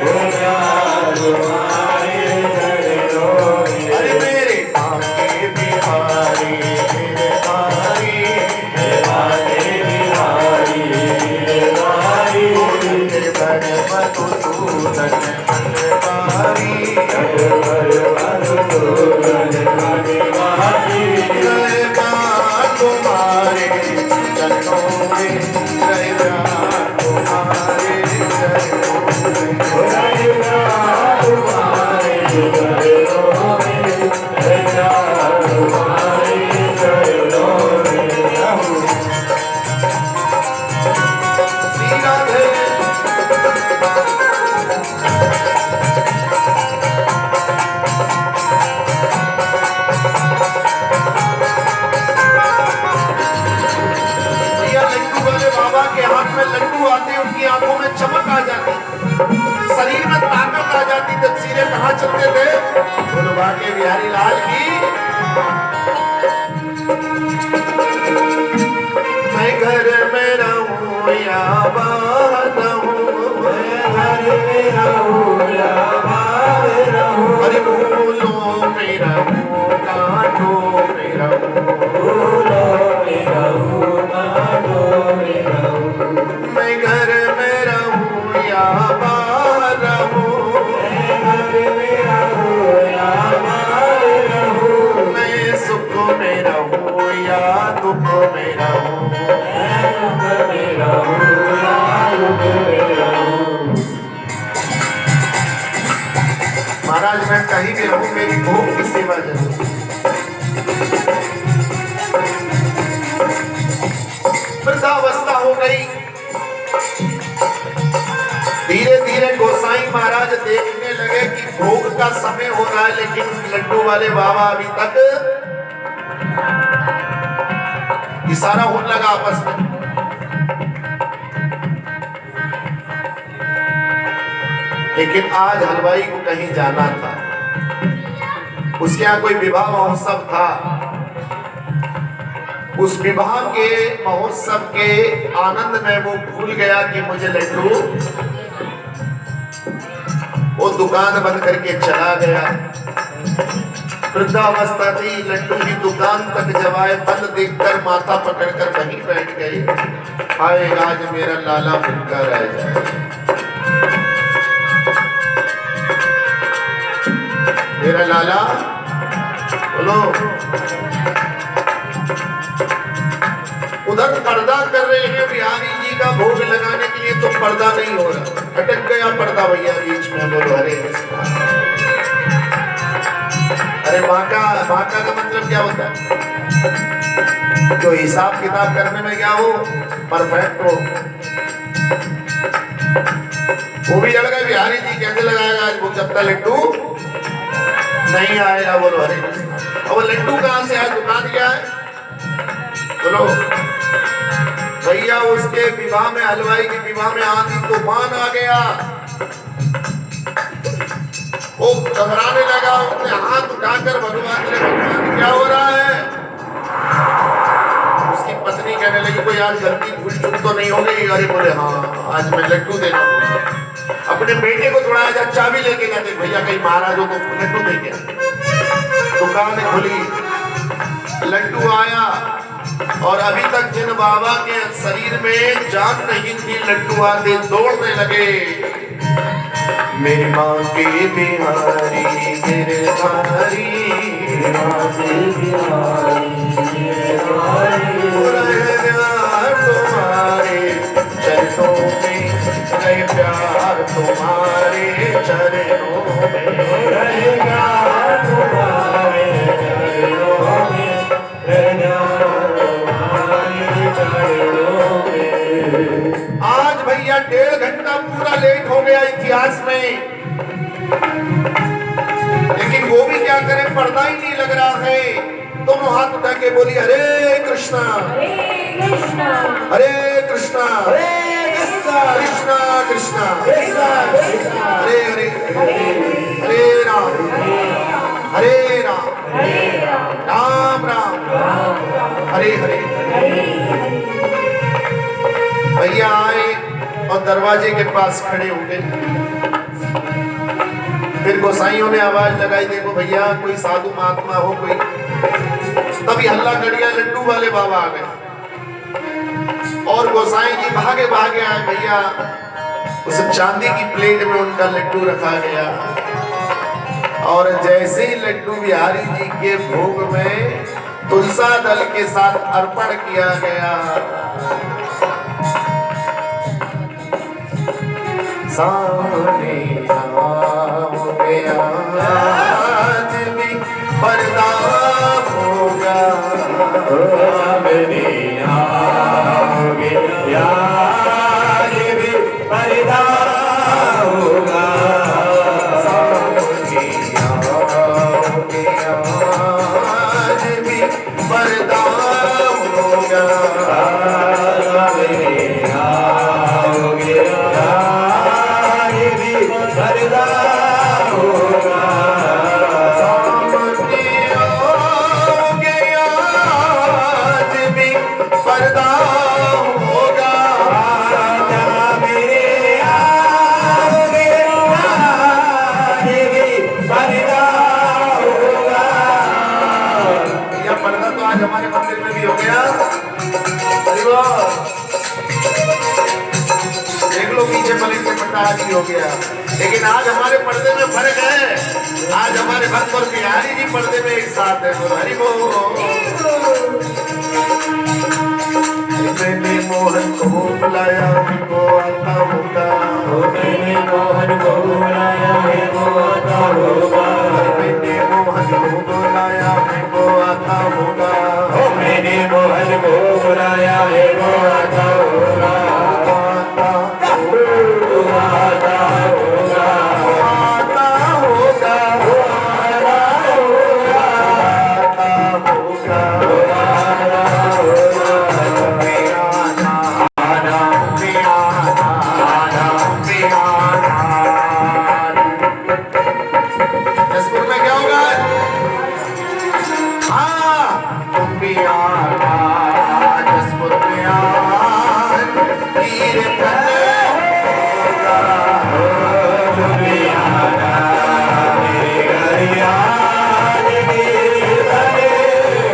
हो प्यार तुम्हारे चरणों में। अरे मेरे बांके बिहारी गिरधारी, हे बांके बिहारी गिरधारी, गिरधर बाके बिहारी लाल की। मैं घर में रहूं या बाहर रहूं, मैं घर में रहूं या बाहर रहूं, अरे फूलों में रहूं कांटों में रहूं, फूलों में रहूं कांटों में रहूं, मैं घर में रहूं या बाहर रहूं, मैं घर में रहूं या बाहर रहूं, मैं सुख में रहूं या दुख में रहूं, मैं सुख में रहूं या दुख में रहूं। महाराज मैं कहीं भी रहूं मेरी भूख की सेवा जरूर। वृद्धावस्था हो गई, धीरे धीरे गोसाई महाराज देखने लगे कि भोग का समय हो रहा है, लेकिन लड्डू वाले बाबा अभी तक इशारा होने लगा आपस में। लेकिन आज हलवाई को कहीं जाना था, उसके यहाँ कोई विवाह महोत्सव था। उस विवाह के महोत्सव के आनंद में वो भूल गया कि मुझे लड्डू, वो दुकान बंद करके चला गया। वृद्धावस्था थी, लड्डू की दुकान तक जब आए, बंद देखकर माथा पकड़कर वहीं बैठ गई। हाय आज मेरा लाला भूखा रह जाए, मेरा लाला। बोलो, उधर पर्दा कर रहे हैं बिहारी जी का भोग लगाने के लिए, तो पर्दा नहीं हो रहा, अटक गया पर्दा भैया बीच में। बोलो हरे कृष्णा। अरे बांका, बांका का मतलब क्या होता है? जो हिसाब किताब करने में क्या हो, परफेक्ट हो। वो भी लड़ गए बिहारी जी, कैसे लगाएगा आज भोग जब तक लड्डू नहीं आएगा। बोलो हरे कृष्णा। अब लड्डू कहां से आया, दुकान क्या है? बोलो भैया, उसके विवाह में, हलवाई के विवाह में आंधी तूफान आ गया। वो घबराने लगा, उसने हाथ उठाकर भगवान से, भगवान क्या हो रहा है? उसकी पत्नी कहने लगी कोई आज गलती भूल चूक तो नहीं हो गई? अरे बोले हाँ, आज मैं लड्डू देना भूला। अपने बेटे को थोड़ा जा चाबी लेके जाते, भैया कहीं महाराज हो तो लड्डू दे गया। दुकान खुली, लड्डू आया, और अभी तक जिन बाबा के शरीर में जान नहीं थी, लड्डू आते दौड़ने लगे। मेरी माँ के बिहारी मेरे भारी, माँ के बिहारी मेरे भारी, प्यार तुम्हारे चरणों में, रहे प्यार तुम्हारे चरणों में, रहेगा तुम्हारे चरणों में, रहेगा तुम्हारे चरणों में। आज भैया 1.5 घंटा पूरा लेट हो गया इतिहास में, लेकिन वो भी क्या करे, पर्दा ही नहीं लग रहा है। दोनों हाथ उठा के बोली हरे कृष्णा, हरे कृष्णा, हरे कृष्णा, हरे कृष्णा, कृष्णा कृष्णा, कृष्णा कृष्णा, हरे हरे, हरे राम, हरे राम, राम राम, हरे हरे। भैया आए और दरवाजे के पास खड़े हो गए। फिर गोसाइयों ने आवाज लगाई, देखो भैया कोई साधु महात्मा हो कोई। तभी हल्ला कर दिया, लड्डू वाले बाबा आ गए और गोसाई जी भागे भागे आए। भैया उस चांदी की प्लेट में उनका लड्डू रखा गया, और जैसे ही लड्डू बिहारी जी के भोग में तुलसा दल के साथ अर्पण किया गया, सामने हो गया आज भी पर्दा होगा, सामने हो गया आज भी पर्दा होगा, सामने हो गया आज भी पर्दा होगा, सामने हो गया आज भी पर्दा होगा, पर्दा होगा। मेरे आगे पर्दा होगा। यह पर्दा तो आज हमारे मंदिर में भी हो गया। अरे वाह, देख लो पीछे पलट के पर्दा आज भी हो गया। लेकिन आज हमारे पर्दे में फर्क है। आज हमारे भक्त और बिहारी जी पर्दे में एक साथ है। हरि बोल। मैंने मोहन को बुलाया, वो आता होगा। मैंने मोहन को बुलाया है, वो आता होगा। मैंने मोहन को बुलाया है, वो आता होगा। मैंने मोहन को बुलाया है, वो आता होगा। जसपुर में क्या होगा? हाँ, तुम भी आना जसपुर में आज कीर्तन होगा। तुम भी आना मेरे घर आज कीर्तन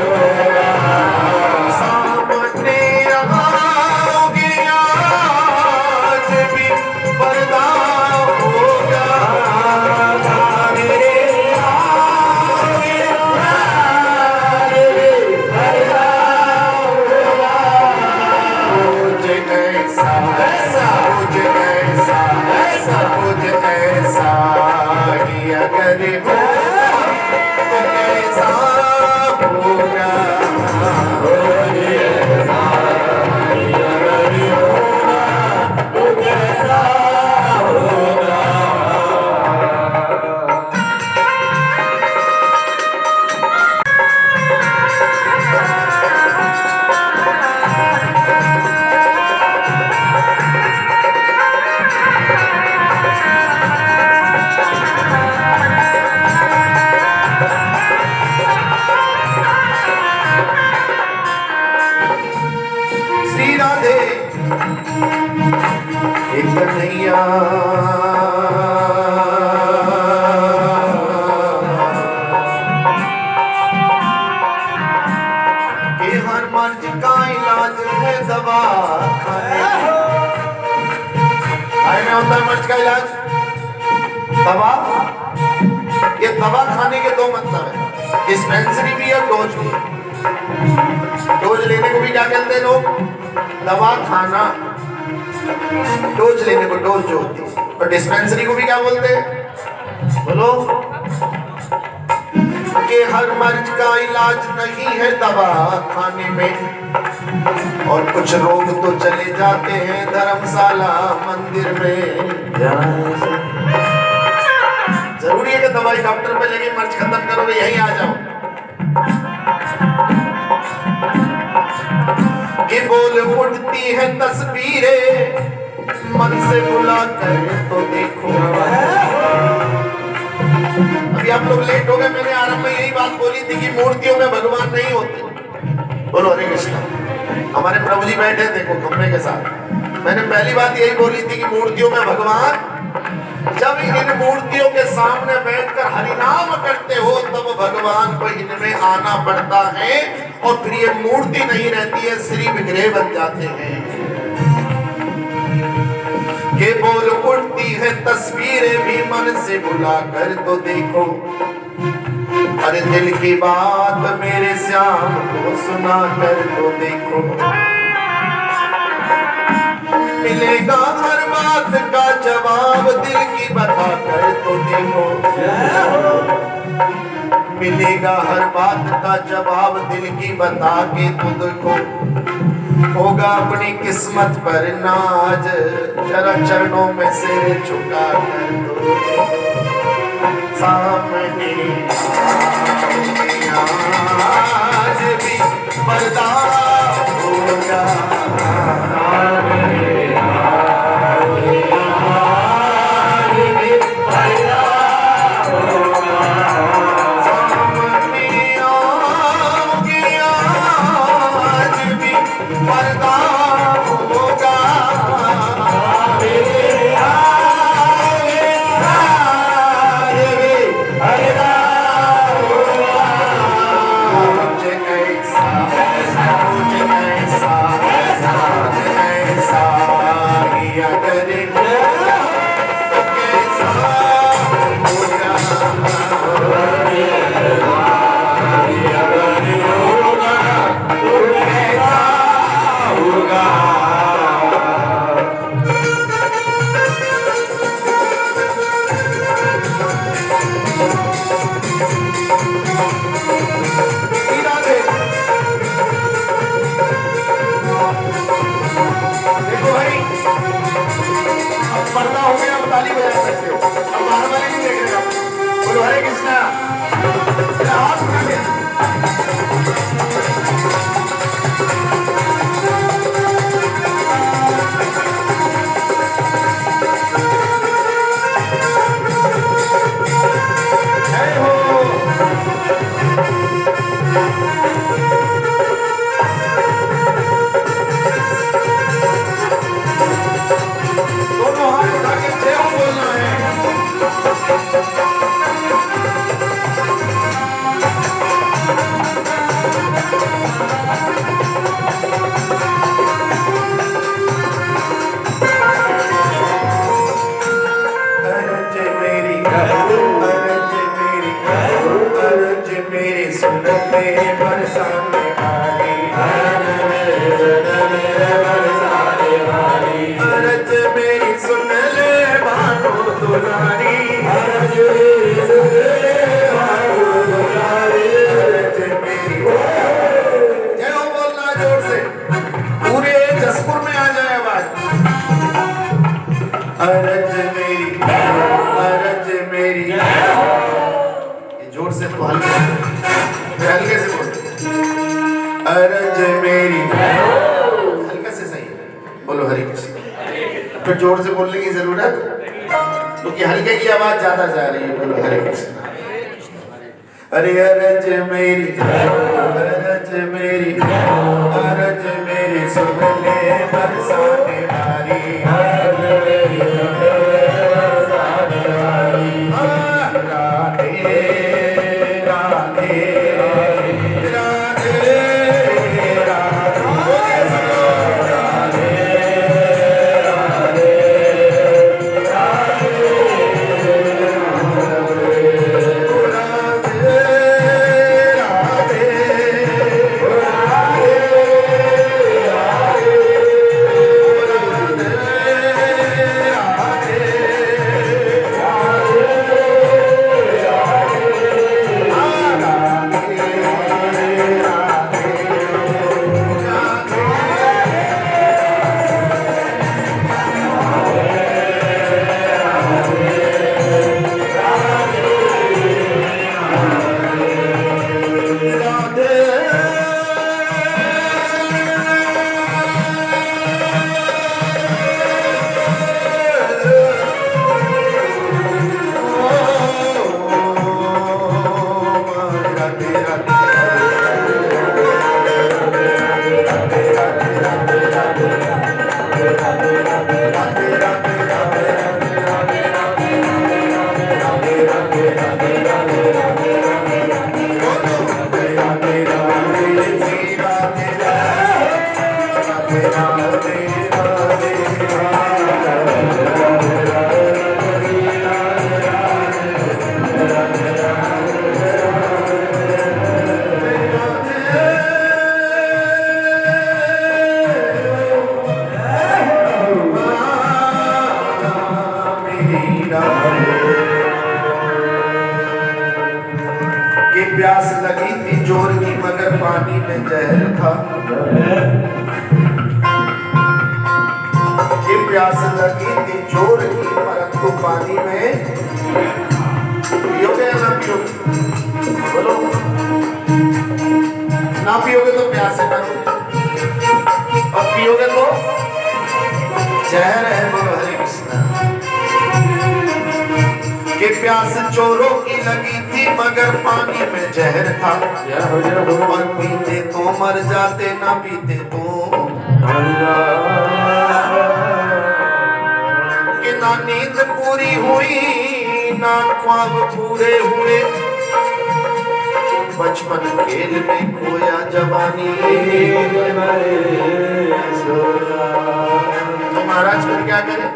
होगा। सामने आओगे आज भी पर्दा होगा। श्री राधे कन्हैया के हर मर्ज का इलाज है दवा खाने। आए में होता है मर्ज का इलाज दवा। ये दवा खाने के दो मतलब है, डिस्पेंसरी भी और डोज भी। डोज लेने को भी क्या कहते हैं लोग? दवा खाना। डोज लेने को डोज जो होती है। और डिस्पेंसरी को भी क्या बोलते हैं? बोलो। कि हर मर्ज का इलाज नहीं है दवा खाने में, और कुछ रोग तो चले जाते हैं धर्मशाला मंदिर में। जरूरी है कि दवाई डॉक्टर पे लेके मर्ज खत्म करोगे यहीं आ जाओ। कि बोल उठती है तस्वीरें मन से बुला कर तो देखो। अभी आप लोग लेट हो गए। मैंने आरंभ में यही बात बोली थी कि मूर्तियों में भगवान नहीं होते। बोलो हरे कृष्णा। हमारे प्रभु जी बैठे देखो खंबे के साथ। मैंने पहली बात यही बोली थी कि मूर्तियों में भगवान, जब इन मूर्तियों के सामने बैठकर हरिनाम करते हो तब भगवान को इनमें आना पड़ता है, और फिर ये मूर्ति नहीं रहती है, श्री विग्रह बन जाते हैं। के बोल उठती है तस्वीरें भी मन से बुला कर तो देखो। अरे दिल की बात मेरे श्याम को सुना कर तो देखो। मिलेगा हर बात का जवाब दिल की बता कर तो देखो। मिलेगा हर बात का जवाब दिल की बता के तो देखो। होगा अपनी किस्मत पर नाज, जरा चरणों में सिर झुका कर तो सामने आज भी पर्दा होगा। पर्दा राम होगा, पर्दा हो गया, आप ताली बजा सकते हो। अब बाहर वाले नहीं देख रहे आप। बोलो हरे कृष्णा। हाथ उठा के जय हो। दोनों हाथ उठा के जय हो बोलना है। अर्ज मेरी, अर्ज मेरी सुन ले बरसाने वाली, अर्ज मेरी सुन ले भानु दुलारी, अर्ज मेरी। जय हो बोलना जोर से, पूरे जसपुर में आ जाए आवाज। अर्ज मेरी, अर्ज मेरी। ये जोर से तो हल्के से बोल। अर्ज मेरी, हल्का से सही है। बोलो हरे कृष्ण। फिर जोर से बोलने की जरूरत, क्योंकि हल्के की आवाज ज्यादा जा रही है। बोलो हरे कृष्ण। अरे अर्ज मेरी, अर्ज मेरी, अर्ज मेरी सुन ले बरसाने वाली, अर्ज मेरी सुन ले बरसाने वाली। राधे राधे राधे कि प्यास लगी थी जोर की मगर पानी में जहर था, कि प्यास लगी थी जोर की परंतु पानी में पियोगे या ना पियोगे? बोलो, ना पियोगे तो प्यास है और पियोगे तो जहर है। बोलो हरे कृष्णा। कि प्यास चोरों की लगी थी मगर पानी में जहर था, और पीते तो मर जाते ना पीते तो कि ना नींद पूरी हुई ना ख्वाब पूरे हुए, बचपन खेल में खोया जवानी। तो महाराज फिर क्या करे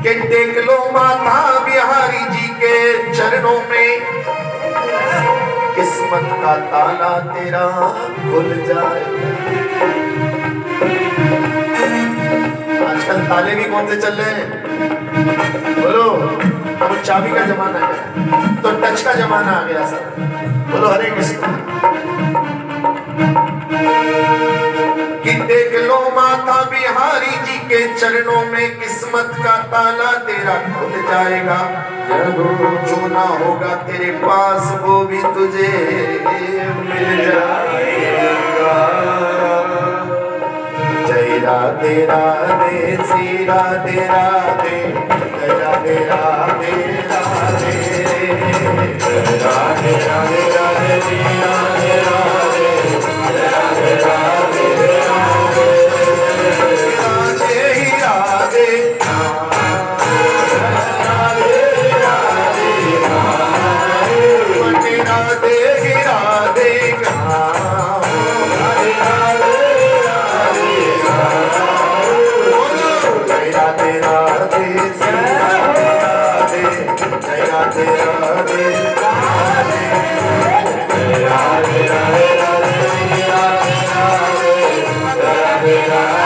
कि टेक लो माता बिहारी जी के चरणों में, किस्मत का ताला तेरा खुल जाए। आजकल ताले भी कौन से चल रहे हैं बोलो? अब चाबी का जमाना है तो टच का जमाना आ गया सर। बोलो हरे कृष्ण। कि देख लो माता बिहारी जी के चरणों में, किस्मत का ताला तेरा खुल जाएगा। जो ना होगा तेरे पास वो भी तुझे मिल जाएगा। जय राधे राधे श्री राधे राधे, जय राधे राधे राधे, राधे राधे राधे श्री राधे राधे, राधे राधे राधे, राधे ही राधे, राधे ही राधे, राधे राधे श्री राधे राधे, जय राधे राधे राधे, राधे राधे राधे श्री राधे राधे, राधे राधे